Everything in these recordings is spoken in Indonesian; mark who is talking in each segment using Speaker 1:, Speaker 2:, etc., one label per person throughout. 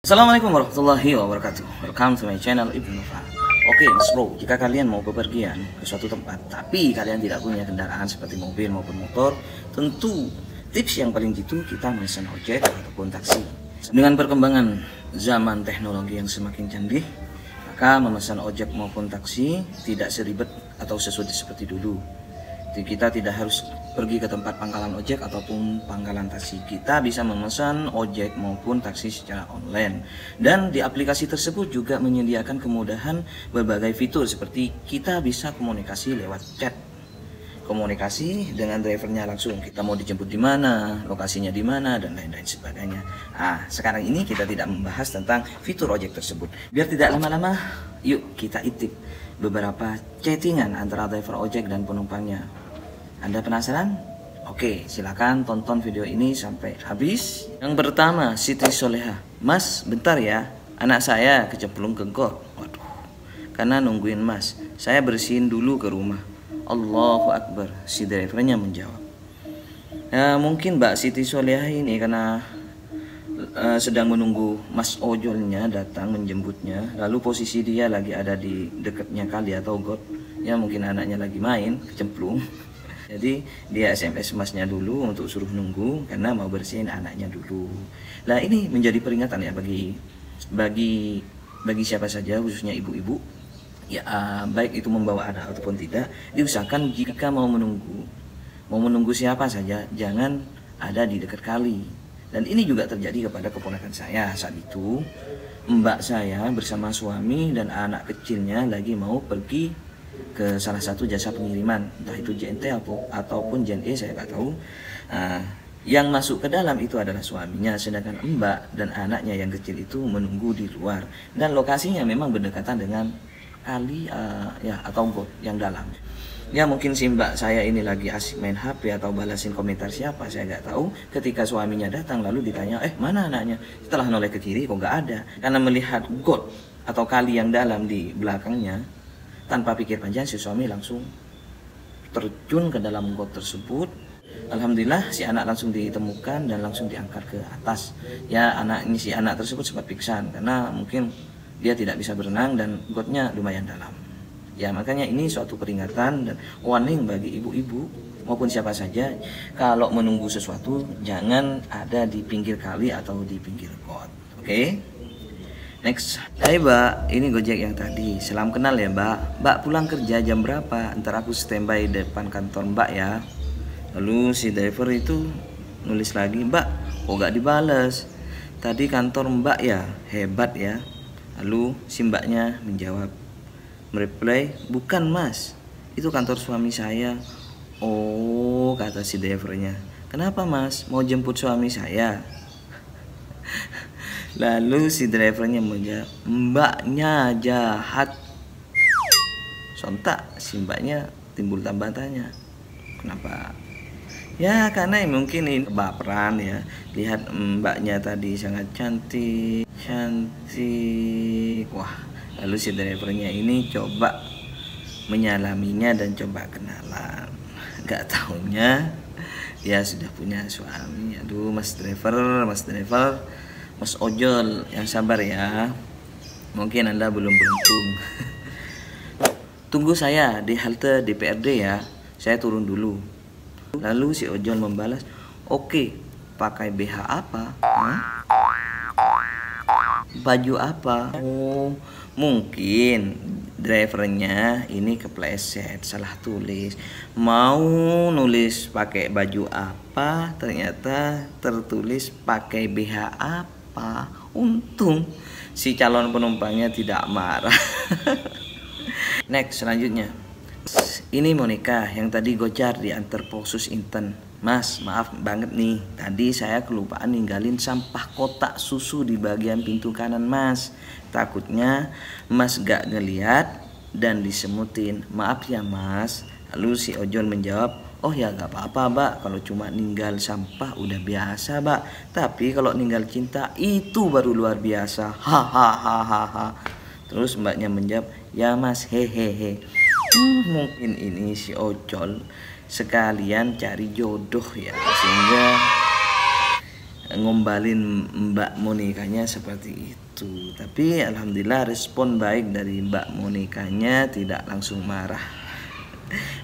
Speaker 1: Assalamualaikum warahmatullahi wabarakatuh. Welcome to my channel Ibnu Nova. Oke Mas Bro, jika kalian mau bepergian ke suatu tempat tapi kalian tidak punya kendaraan seperti mobil maupun motor, tentu tips yang paling jitu kita memesan ojek ataupun taksi. Dengan perkembangan zaman teknologi yang semakin canggih, maka memesan ojek maupun taksi tidak seribet atau sesulit seperti dulu. Kita tidak harus pergi ke tempat pangkalan ojek ataupun pangkalan taksi. Kita bisa memesan ojek maupun taksi secara online. Dan di aplikasi tersebut juga menyediakan kemudahan berbagai fitur seperti kita bisa komunikasi lewat chat. Komunikasi dengan drivernya langsung. Kita mau dijemput di mana, lokasinya di mana, dan lain-lain sebagainya. Sekarang ini kita tidak membahas tentang fitur ojek tersebut. Biar tidak lama-lama, yuk kita intip beberapa chattingan antara driver ojek dan penumpangnya. Anda penasaran? Oke, silakan tonton video ini sampai habis. Yang pertama, Siti Soleha. Mas, bentar ya, anak saya kecemplung ke got. Waduh, karena nungguin mas, saya bersihin dulu ke rumah. Allahu Akbar, si drivernya menjawab. Ya, mungkin Mbak Siti Soleha ini karena sedang menunggu mas ojolnya datang menjemputnya. Lalu posisi dia lagi ada di dekatnya kali atau got. Ya mungkin anaknya lagi main, kecemplung. Jadi dia SMS masnya dulu untuk suruh nunggu karena mau bersihin anaknya dulu. Nah ini menjadi peringatan ya bagi siapa saja, khususnya ibu-ibu. Ya baik itu membawa anak ataupun tidak, diusahakan jika mau menunggu siapa saja, jangan ada di dekat kali. Dan ini juga terjadi kepada keponakan saya. Saat itu mbak saya bersama suami dan anak kecilnya lagi mau pergi ke salah satu jasa pengiriman, entah itu JNT ataupun JNE, saya nggak tahu. Yang masuk ke dalam itu adalah suaminya, sedangkan mbak dan anaknya yang kecil itu menunggu di luar. Dan lokasinya memang berdekatan dengan kali ya atau got yang dalam. Ya mungkin si mbak saya ini lagi asik main HP atau balasin komentar siapa, saya nggak tahu. Ketika suaminya datang lalu ditanya, mana anaknya? Setelah noleh ke kiri kok nggak ada. Karena melihat got atau kali yang dalam di belakangnya, tanpa pikir panjang si suami langsung terjun ke dalam got tersebut. Alhamdulillah si anak langsung ditemukan dan langsung diangkat ke atas. Ya si anak tersebut sempat pingsan karena mungkin dia tidak bisa berenang dan gotnya lumayan dalam. Ya makanya ini suatu peringatan dan warning bagi ibu-ibu maupun siapa saja, kalau menunggu sesuatu jangan ada di pinggir kali atau di pinggir got. Oke? Next. Hai Mbak, ini Gojek yang tadi. Salam kenal ya Mbak. Mbak pulang kerja jam berapa? Ntar aku standby depan kantor Mbak ya. Lalu si driver itu nulis lagi, Mbak kok gak dibales? Tadi kantor Mbak ya? Hebat ya. Lalu si mbaknya menjawab, mereply, bukan mas, itu kantor suami saya. Oh, kata si drivernya, kenapa mas, mau jemput suami saya? Lalu si drivernya menjawab, mbaknya jahat. Sontak si mbaknya timbul tambah tanya, kenapa? Ya karena mungkin ini kebaperan ya. Lihat mbaknya tadi sangat cantik. Wah, lalu si drivernya ini coba menyalaminya dan coba kenalan. Gak taunya dia sudah punya suami. Aduh mas driver, mas ojol yang sabar ya. Mungkin Anda belum beruntung. Tunggu saya di halte DPRD ya, saya turun dulu. Lalu si ojol membalas, oke, pakai BH apa? Baju apa? Oh, mungkin drivernya ini kepleset, salah tulis. Mau nulis pakai baju apa, ternyata tertulis pakai BH apa. Untung si calon penumpangnya tidak marah. Next, selanjutnya. Ini Monica yang tadi gojar di antar Polsus Inten. Mas, maaf banget nih, tadi saya kelupaan ninggalin sampah kotak susu di bagian pintu kanan mas. Takutnya mas gak ngeliat dan disemutin. Maaf ya mas. Lalu si ojol menjawab, oh ya gak apa-apa mbak, kalau cuma ninggal sampah udah biasa mbak. Tapi kalau ninggal cinta itu baru luar biasa. Hahaha. Terus mbaknya menjawab, ya mas, hehehe. Mungkin ini si ojol sekalian cari jodoh ya, sehingga ngombalin Mbak Monikanya seperti itu. Tapi alhamdulillah respon baik dari Mbak Monikanya, tidak langsung marah.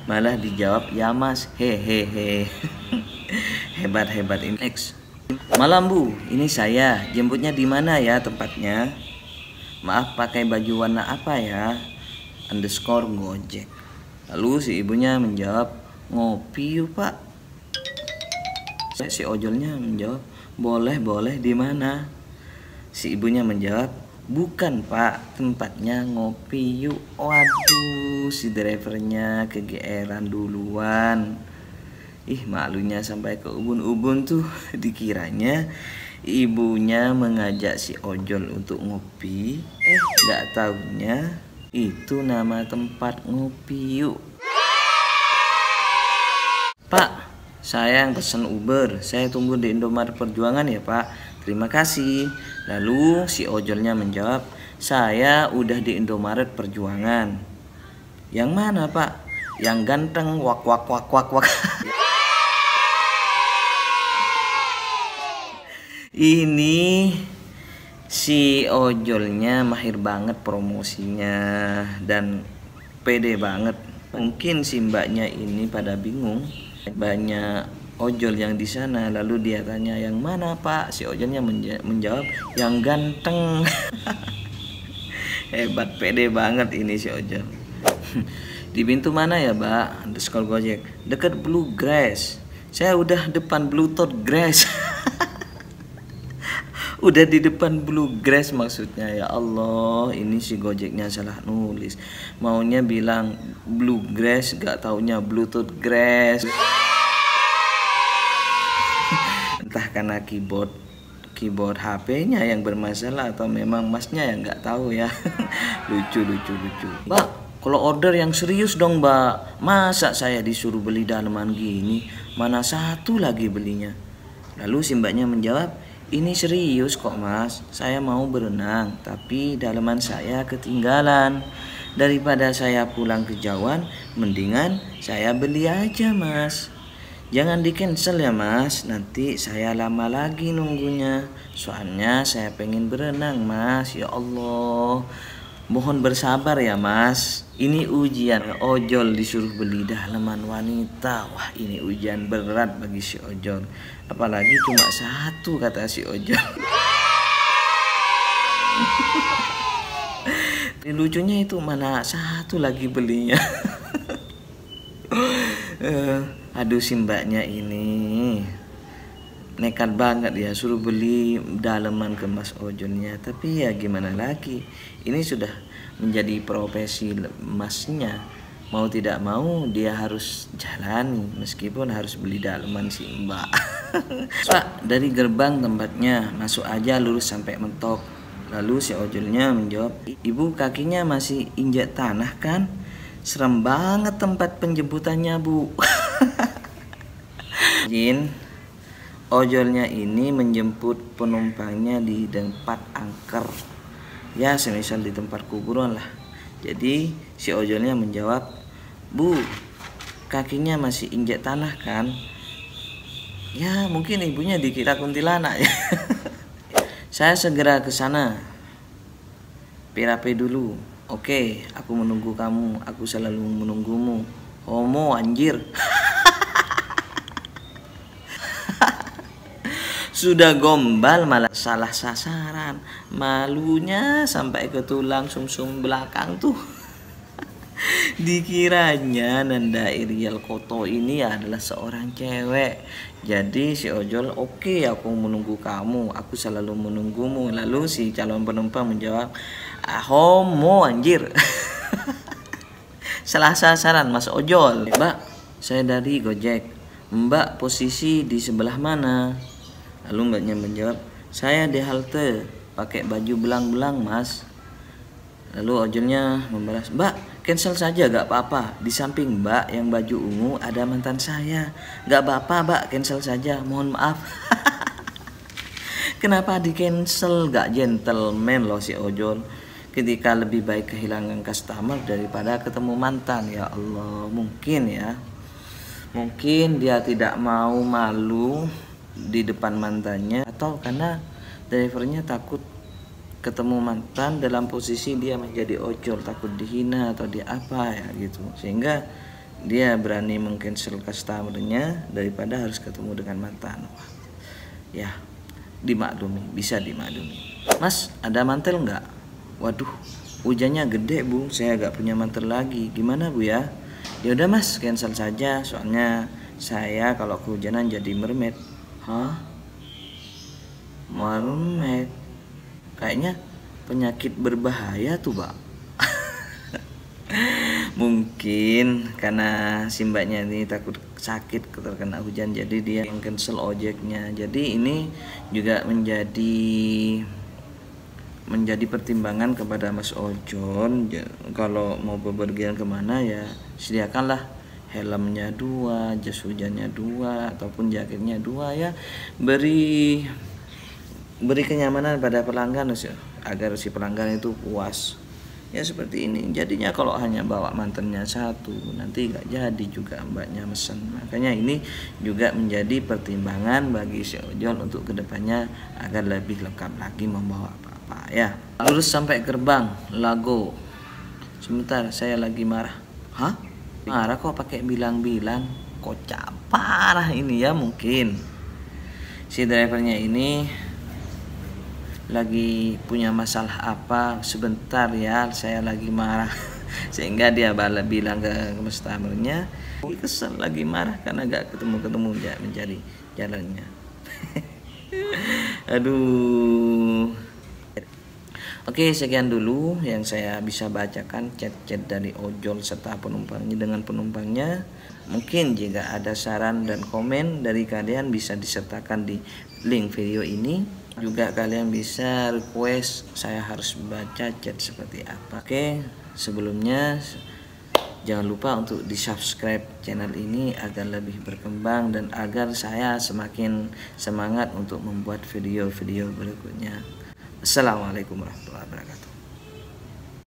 Speaker 1: Malah dijawab, ya mas, hehehe. Hebat ini. Next. Malam Bu, ini saya. Jemputnya di mana ya tempatnya? Maaf, pakai baju warna apa ya? Underscore Gojek. Lalu si ibunya menjawab, ngopi yuk Pak. Si ojolnya menjawab, boleh di mana? Si ibunya menjawab, bukan Pak, tempatnya ngopi yuk. Waduh, si drivernya kegeeran duluan. Ih, malunya sampai ke ubun-ubun tuh. Dikiranya ibunya mengajak si ojol untuk ngopi. Gak taunya itu nama tempat ngopi yuk. Pak, saya yang pesen Uber, saya tunggu di Indomaret Perjuangan ya Pak. Terima kasih. Lalu si ojolnya menjawab, saya udah di Indomaret Perjuangan. Yang mana Pak? Yang ganteng, wak. Ini si ojolnya mahir banget promosinya dan pede banget. Mungkin si mbaknya ini pada bingung. Banyak ojol yang di sana, lalu dia tanya yang mana Pak? Si ojolnya menjawab yang ganteng. Hebat, pede banget ini si ojol. Di pintu mana ya Mbak? Underscore Gojek. Dekat Blue Grass. Saya udah depan Bluetooth Grass. Udah di depan Blue Grass maksudnya. Ya Allah, ini si Gojeknya salah nulis. Maunya bilang Blue Grass, gak taunya Bluetooth Grass. Entah karena keyboard HP-nya yang bermasalah atau memang masnya yang nggak tahu ya. lucu. Mbak, kalau order yang serius dong Mbak. Masa saya disuruh beli daleman gini? Mana satu lagi belinya? Lalu si mbaknya menjawab, ini serius kok mas, saya mau berenang tapi daleman saya ketinggalan. Daripada saya pulang ke Jawa, mendingan saya beli aja mas. Jangan di cancel ya mas, nanti saya lama lagi nunggunya. Soalnya saya pengen berenang mas, ya Allah. Mohon bersabar ya mas. Ini ujian, ojol disuruh beli daleman wanita. Wah, ini ujian berat bagi si ojol. Apalagi cuma satu kata si ojol. Lucunya itu mana satu lagi belinya. Aduh, si mbaknya ini nekat banget ya, suruh beli daleman ke mas ojolnya. Tapi ya gimana lagi, ini sudah menjadi profesi masnya. Mau tidak mau dia harus jalani, meskipun harus beli daleman si mbak. Pak, dari gerbang tempatnya, masuk aja lurus sampai mentok. Lalu si ojolnya menjawab, ibu kakinya masih injak tanah kan? Serem banget tempat penjemputannya Bu. Jin, ojolnya ini menjemput penumpangnya di tempat angker. Ya semisal di tempat kuburan lah. Jadi si ojolnya menjawab, Bu, kakinya masih injak tanah kan? Ya mungkin ibunya dikira kuntilanak ya. Saya segera ke sana. PRP dulu. Oke, aku menunggu kamu. Aku selalu menunggumu. Homo anjir. Sudah gombal malah salah sasaran. Malunya sampai ke tulang sumsum belakang tuh. Dikiranya Nanda Irial Koto ini adalah seorang cewek. Jadi si ojol, oke, aku menunggu kamu. Aku selalu menunggumu. Lalu si calon penumpang menjawab, homo anjir. Salah sasaran mas ojol. Mbak, saya dari Gojek. Mbak posisi di sebelah mana? Lalu mbaknya menjawab, saya di halte, pakai baju belang-belang mas. Lalu ojolnya membalas, Mbak cancel saja gak apa-apa. Di samping mbak yang baju ungu ada mantan saya. Gak apa-apa mbak, cancel saja, mohon maaf. Kenapa di cancel? Gak gentleman loh si ojol. Ketika lebih baik kehilangan customer daripada ketemu mantan. Ya Allah, mungkin ya, mungkin dia tidak mau malu di depan mantannya, atau karena drivernya takut ketemu mantan dalam posisi dia menjadi ojol, takut dihina atau dia apa ya gitu, sehingga dia berani mengcancel customernya daripada harus ketemu dengan mantan. Ya, dimaklumi, bisa dimaklumi. Mas, ada mantel nggak? Waduh, hujannya gede bu, saya nggak punya mantel lagi. Gimana bu ya? Ya udah mas, cancel saja. Soalnya saya kalau kehujanan jadi mermaid. Hah? Mermaid? Kayaknya penyakit berbahaya tuh pak. Mungkin karena si mbaknya ini takut sakit terkena hujan, jadi dia yang cancel ojeknya. Jadi ini juga menjadi pertimbangan kepada Mas Ojol. Kalau mau bepergian kemana ya sediakanlah helmnya 2, jas hujannya 2, ataupun jaketnya 2 ya. Beri kenyamanan pada pelanggan agar si pelanggan itu puas. Ya seperti ini. Jadinya kalau hanya bawa mantannya 1, nanti nggak jadi juga mbaknya mesen. Makanya ini juga menjadi pertimbangan bagi si ojol untuk kedepannya agar lebih lengkap lagi membawa apa-apa ya. Lurus sampai gerbang Lago. Sebentar, saya lagi marah. Hah? Marah kok pakai bilang-bilang? Kocak parah ini ya. Mungkin si drivernya ini lagi punya masalah apa, sebentar ya saya lagi marah. Sehingga dia bilang ke customernya, kesel lagi marah karena gak ketemu ya, mencari jalannya. Aduh. Oke, sekian dulu yang saya bisa bacakan chat-chat dari ojol serta penumpangnya dengan penumpangnya. Mungkin jika ada saran dan komen dari kalian bisa disertakan di link video ini. Juga kalian bisa request saya harus baca chat seperti apa. Oke, sebelumnya jangan lupa untuk di subscribe channel ini agar lebih berkembang dan agar saya semakin semangat untuk membuat video-video berikutnya. Assalamualaikum warahmatullahi wabarakatuh.